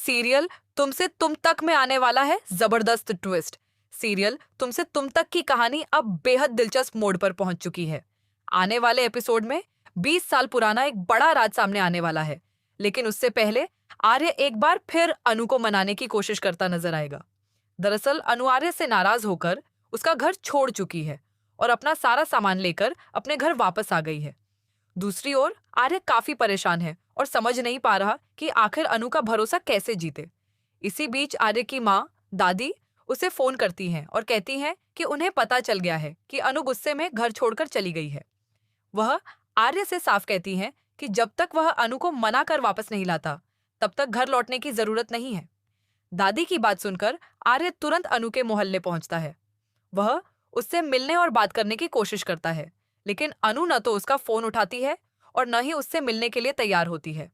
Serial तुमसे तुम तक में आने वाला है जबरदस्त ट्विस्ट। सीरियल तुमसे तुम तक की कहानी अब बेहद दिलचस्प मोड़ पर पहुंच चुकी है। आने वाले एपिसोड में 20 साल पुराना एक बड़ा राज सामने आने वाला है, लेकिन उससे पहले आर्य एक बार फिर अनु को मनाने की कोशिश करता नजर आएगा। दरअसल अनु आर्य से नाराज होकर उसका घर छोड़ चुकी है और अपना सारा सामान लेकर अपने घर वापस आ गई है। दूसरी ओर आर्य काफी परेशान है और समझ नहीं पा रहा कि आखिर अनु का भरोसा कैसे जीते। इसी बीच आर्य की माँ दादी उसे फोन करती हैं और कहती हैं कि उन्हें पता चल गया है कि अनु गुस्से में घर छोड़कर चली गई है। वह आर्य से साफ कहती हैं कि जब तक वह अनु को मना कर वापस नहीं लाता, तब तक घर लौटने की जरूरत नहीं है। दादी की बात सुनकर आर्य तुरंत अनु के मोहल्ले पहुंचता है। वह उससे मिलने और बात करने की कोशिश करता है, लेकिन अनु न तो उसका फोन उठाती है और न ही उससे मिलने के लिए तैयार होती है।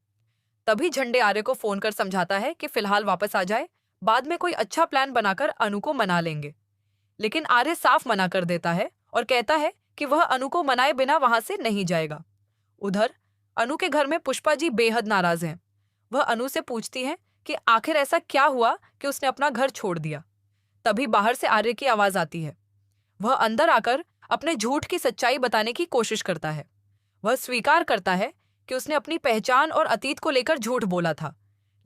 तभी झंडे आर्य को फोन कर समझाता है कि फिलहाल वापस आ जाए, बाद में कोई अच्छा प्लान बनाकर अनु को मना लेंगे। लेकिन आर्य साफ मना कर देता है और कहता है कि वह अनु को मनाए बिना वहां से नहीं जाएगा। उधर अनु के घर में पुष्पा जी बेहद नाराज हैं। वह अनु से पूछती हैं कि आखिर ऐसा क्या हुआ कि उसने अपना घर छोड़ दिया। तभी बाहर से आर्य की आवाज आती है। वह अंदर आकर अपने झूठ की सच्चाई बताने की कोशिश करता है। वह स्वीकार करता है कि उसने अपनी पहचान और अतीत को लेकर झूठ बोला था,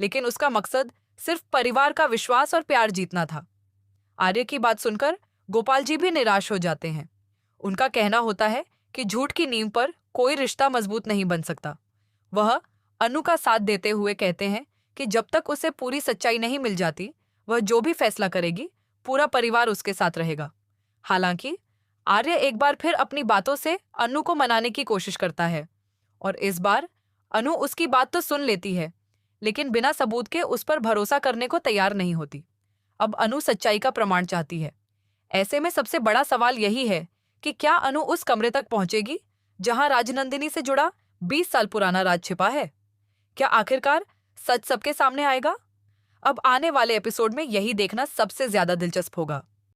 लेकिन उसका मकसद सिर्फ परिवार का विश्वास और प्यार जीतना था। आर्य की बात सुनकर गोपाल जी भी निराश हो जाते हैं। उनका कहना होता है कि झूठ की नींव पर कोई रिश्ता मजबूत नहीं बन सकता। वह अनु का साथ देते हुए कहते हैं कि जब तक उसे पूरी सच्चाई नहीं मिल जाती, वह जो भी फैसला करेगी, पूरा परिवार उसके साथ रहेगा। हालांकि आर्य एक बार फिर अपनी बातों से अनु को मनाने की कोशिश करता है और इस बार अनु उसकी बात तो सुन लेती है, लेकिन बिना सबूत के उस पर भरोसा करने को तैयार नहीं होती। अब अनु सच्चाई का प्रमाण चाहती है। ऐसे में सबसे बड़ा सवाल यही है कि क्या अनु उस कमरे तक पहुंचेगी जहां राजनंदिनी से जुड़ा 20 साल पुराना राज छिपा है? क्या आखिरकार सच सबके सामने आएगा? अब आने वाले एपिसोड में यही देखना सबसे ज्यादा दिलचस्प होगा।